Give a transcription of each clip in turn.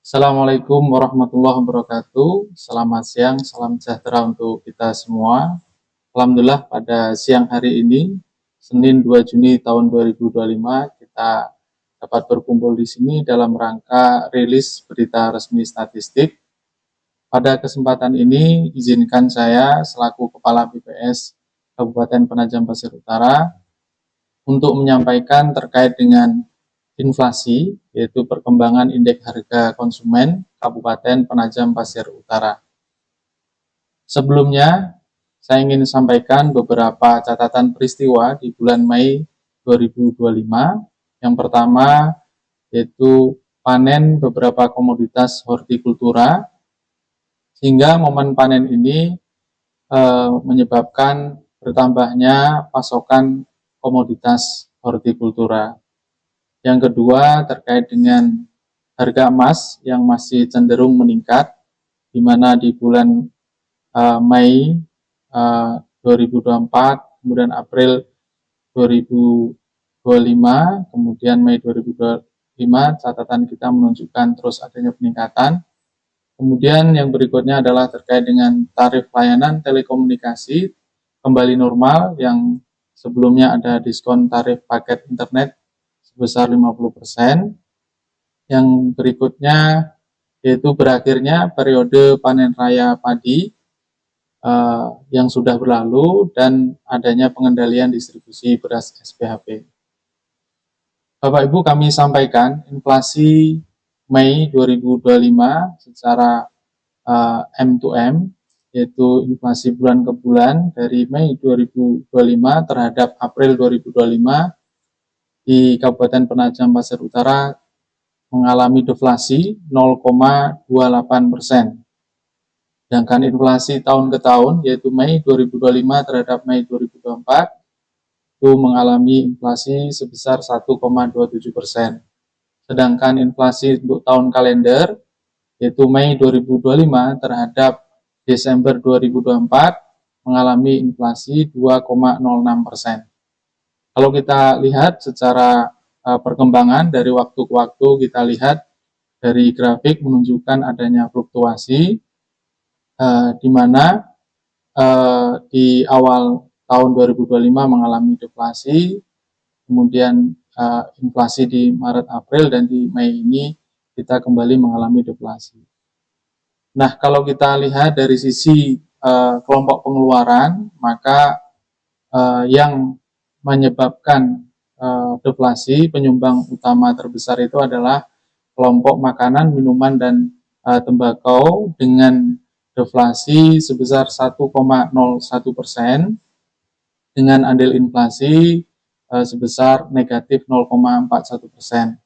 Assalamualaikum warahmatullahi wabarakatuh. Selamat siang, salam sejahtera untuk kita semua. Alhamdulillah pada siang hari ini, Senin 2 Juni tahun 2025, kita dapat berkumpul di sini dalam rangka rilis berita resmi statistik. Pada kesempatan ini, izinkan saya selaku Kepala BPS Kabupaten Penajam Pasir Utara untuk menyampaikan terkait dengan inflasi, yaitu perkembangan indeks harga konsumen Kabupaten Penajam Pasir Utara. Sebelumnya, saya ingin sampaikan beberapa catatan peristiwa di bulan Mei 2025. Yang pertama, yaitu panen beberapa komoditas hortikultura, sehingga momen panen ini menyebabkan bertambahnya pasokan komoditas hortikultura. Yang kedua, terkait dengan harga emas yang masih cenderung meningkat, di mana di bulan Mei 2024, kemudian April 2025, kemudian Mei 2025, catatan kita menunjukkan terus adanya peningkatan. Kemudian yang berikutnya adalah terkait dengan tarif layanan telekomunikasi kembali normal, yang sebelumnya ada diskon tarif paket internet sebesar 50%. Yang berikutnya yaitu berakhirnya periode panen raya padi yang sudah berlalu dan adanya pengendalian distribusi beras SPHP. Bapak Ibu, kami sampaikan inflasi Mei 2025 secara M2M, yaitu inflasi bulan ke bulan dari Mei 2025 terhadap April 2025 di Kabupaten Penajam Pasir Utara mengalami deflasi 0,28%. Sedangkan inflasi tahun ke tahun, yaitu Mei 2025 terhadap Mei 2024, itu mengalami inflasi sebesar 1,27%. Sedangkan inflasi untuk tahun kalender, yaitu Mei 2025 terhadap Desember 2024, mengalami inflasi 2,06%. Kalau kita lihat secara perkembangan dari waktu ke waktu, kita lihat dari grafik menunjukkan adanya fluktuasi, di mana di awal tahun 2025 mengalami deflasi, kemudian inflasi di Maret April, dan di Mei ini kita kembali mengalami deflasi. Nah, kalau kita lihat dari sisi kelompok pengeluaran, maka yang menyebabkan deflasi, penyumbang utama terbesar itu adalah kelompok makanan, minuman, dan tembakau dengan deflasi sebesar 1,01%, dengan andil inflasi sebesar negatif 0,41%.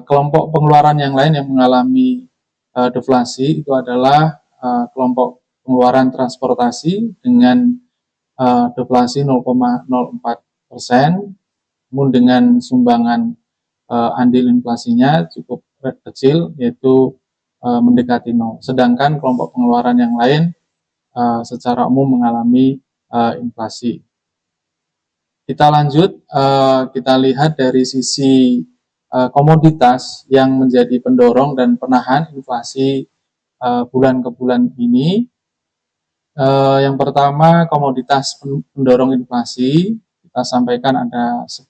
Kelompok pengeluaran yang lain yang mengalami deflasi itu adalah kelompok pengeluaran transportasi dengan deflasi 0,04%, namun dengan sumbangan andil inflasinya cukup kecil, yaitu mendekati 0. Sedangkan kelompok pengeluaran yang lain secara umum mengalami inflasi. Kita lanjut, kita lihat dari sisi komoditas yang menjadi pendorong dan penahan inflasi bulan ke bulan ini. Yang pertama, komoditas pendorong inflasi, kita sampaikan ada 10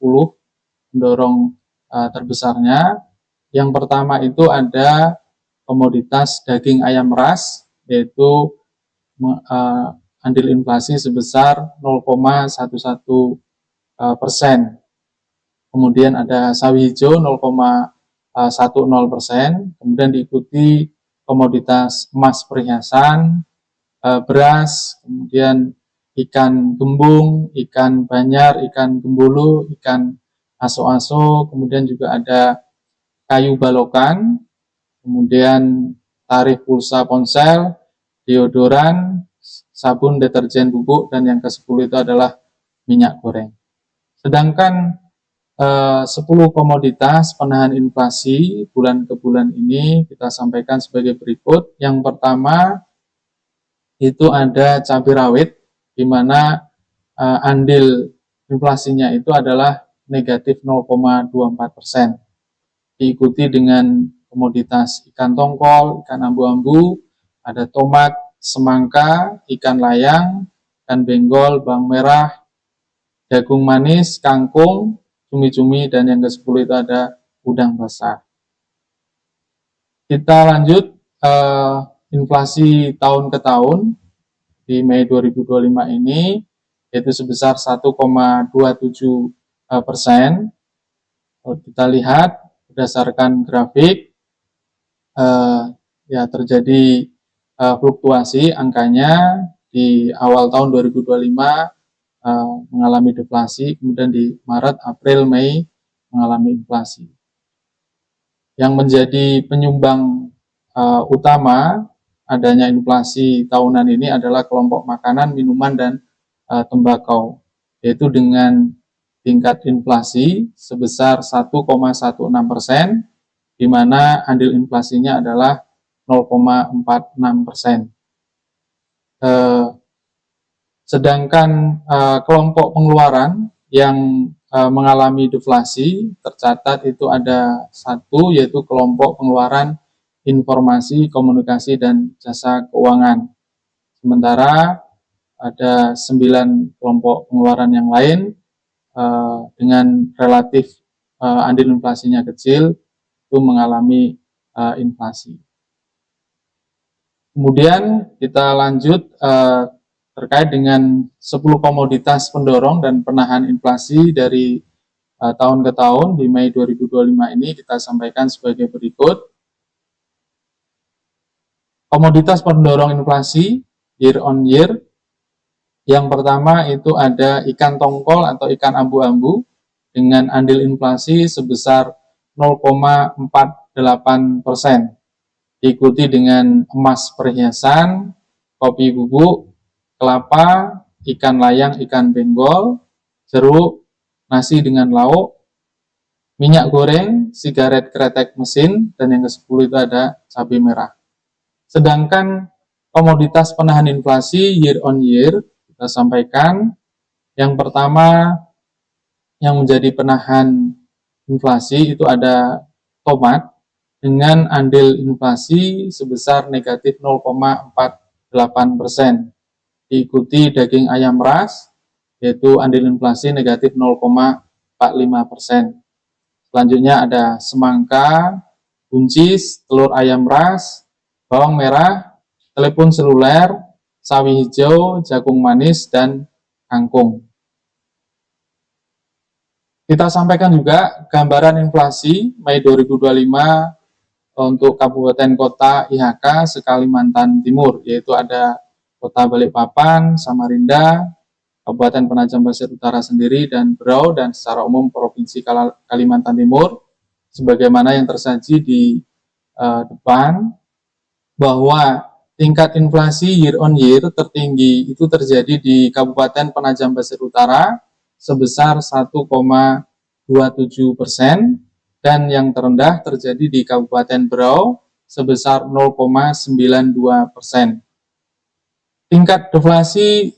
pendorong terbesarnya. Yang pertama itu ada komoditas daging ayam ras, yaitu andil inflasi sebesar 0,11%. Kemudian ada sawi hijau 0,10%, kemudian diikuti komoditas emas perhiasan, beras, kemudian ikan gembung, ikan banyar, ikan gembulu, ikan aso-aso, kemudian juga ada kayu balokan, kemudian tarif pulsa ponsel, deodoran, sabun, deterjen bubuk, dan yang ke-10 itu adalah minyak goreng. Sedangkan 10 komoditas penahan inflasi bulan ke bulan ini kita sampaikan sebagai berikut. Yang pertama itu ada cabai rawit, di mana andil inflasinya itu adalah negatif 0,24%. Diikuti dengan komoditas ikan tongkol, ikan abu-abu, ada tomat, semangka, ikan layang, ikan benggol, bawang merah, jagung manis, kangkung, cumi-cumi, dan yang ke-10 itu ada udang basah. Kita lanjut inflasi tahun ke tahun di Mei 2025 ini, yaitu sebesar 1,27%. Kalau kita lihat berdasarkan grafik, ya terjadi fluktuasi angkanya di awal tahun 2025 mengalami deflasi, kemudian di Maret, April, Mei mengalami inflasi. Yang menjadi penyumbang utama adanya inflasi tahunan ini adalah kelompok makanan, minuman, dan tembakau, yaitu dengan tingkat inflasi sebesar 1,16%, di mana andil inflasinya adalah 0,46%. Sedangkan kelompok pengeluaran yang mengalami deflasi tercatat itu ada satu, yaitu kelompok pengeluaran informasi, komunikasi, dan jasa keuangan. Sementara ada 9 kelompok pengeluaran yang lain dengan relatif andil inflasinya kecil itu mengalami inflasi. Kemudian kita lanjut terkait dengan 10 komoditas pendorong dan penahan inflasi dari tahun ke tahun di Mei 2025 ini kita sampaikan sebagai berikut. Komoditas pendorong inflasi year on year. Yang pertama itu ada ikan tongkol atau ikan abu-abu dengan andil inflasi sebesar 0,48%. Diikuti dengan emas perhiasan, kopi bubuk, kelapa, ikan layang, ikan benggol, jeruk, nasi dengan lauk, minyak goreng, sigaret kretek mesin, dan yang ke-10 itu ada cabai merah. Sedangkan komoditas penahan inflasi year on year, kita sampaikan yang pertama yang menjadi penahan inflasi itu ada tomat dengan andil inflasi sebesar negatif 0,48%. Diikuti daging ayam ras, yaitu andil inflasi negatif 0,45%. Selanjutnya ada semangka, buncis, telur ayam ras, bawang merah, telepon seluler, sawi hijau, jagung manis, dan kangkung. Kita sampaikan juga gambaran inflasi Mei 2025 untuk kabupaten kota IHK se-Kalimantan Timur, yaitu ada Kota Balikpapan, Samarinda, Kabupaten Penajam Pasir Utara sendiri, dan Berau, dan secara umum Provinsi Kalimantan Timur. Sebagaimana yang tersaji di depan, bahwa tingkat inflasi year on year tertinggi itu terjadi di Kabupaten Penajam Pasir Utara sebesar 1,27%, dan yang terendah terjadi di Kabupaten Berau sebesar 0,92%. Tingkat deflasi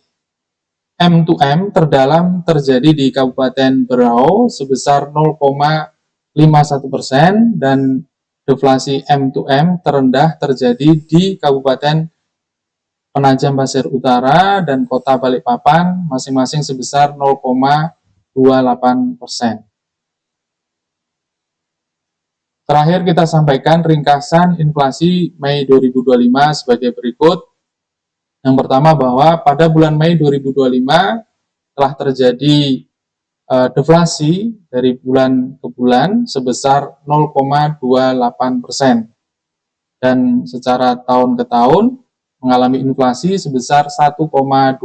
M2M terdalam terjadi di Kabupaten Berau sebesar 0,51%, dan deflasi M2M terendah terjadi di Kabupaten Penajam Pasir Utara dan Kota Balikpapan masing-masing sebesar 0,28%. Terakhir kita sampaikan ringkasan inflasi Mei 2025 sebagai berikut. Yang pertama bahwa pada bulan Mei 2025 telah terjadi deflasi dari bulan ke bulan sebesar 0,28%. Dan secara tahun ke tahun mengalami inflasi sebesar 1,27%,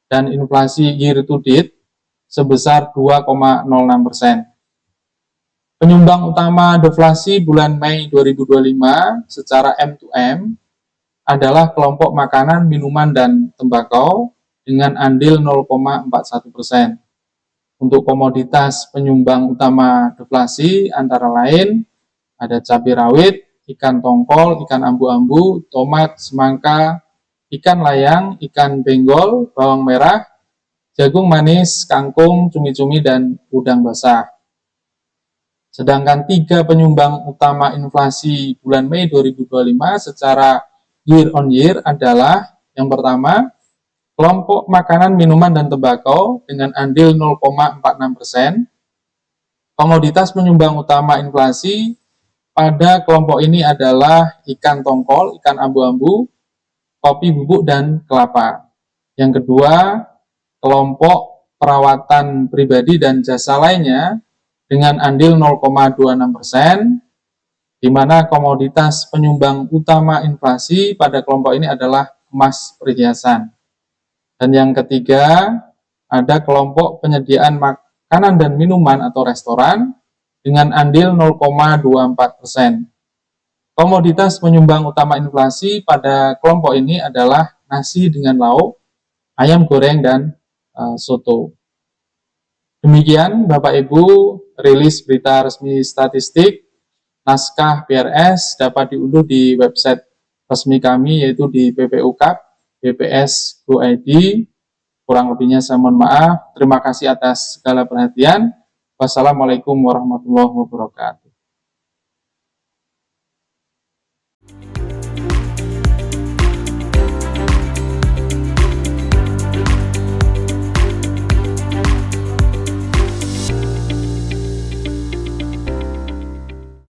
dan inflasi year to date sebesar 2,06%. Penyumbang utama deflasi bulan Mei 2025 secara M2M adalah kelompok makanan, minuman, dan tembakau dengan andil 0,41%. Untuk komoditas penyumbang utama deflasi antara lain ada cabai rawit, ikan tongkol, ikan abu-abu, tomat, semangka, ikan layang, ikan benggol, bawang merah, jagung manis, kangkung, cumi-cumi, dan udang basah. Sedangkan 3 penyumbang utama inflasi bulan Mei 2025 secara year on year adalah yang pertama, kelompok makanan, minuman, dan tembakau dengan andil 0,46%. Komoditas penyumbang utama inflasi pada kelompok ini adalah ikan tongkol, ikan abu-abu, kopi bubuk, dan kelapa. Yang kedua, kelompok perawatan pribadi dan jasa lainnya dengan andil 0,26%, di mana komoditas penyumbang utama inflasi pada kelompok ini adalah emas perhiasan. Dan yang ketiga, ada kelompok penyediaan makanan dan minuman atau restoran dengan andil 0,24%. Komoditas penyumbang utama inflasi pada kelompok ini adalah nasi dengan lauk, ayam goreng, dan soto. Demikian Bapak Ibu, rilis berita resmi statistik naskah PRS dapat diunduh di website resmi kami, yaitu di PPUKAP, BPS.go.id. Kurang lebihnya saya mohon maaf. Terima kasih atas segala perhatian. Wassalamualaikum warahmatullahi wabarakatuh.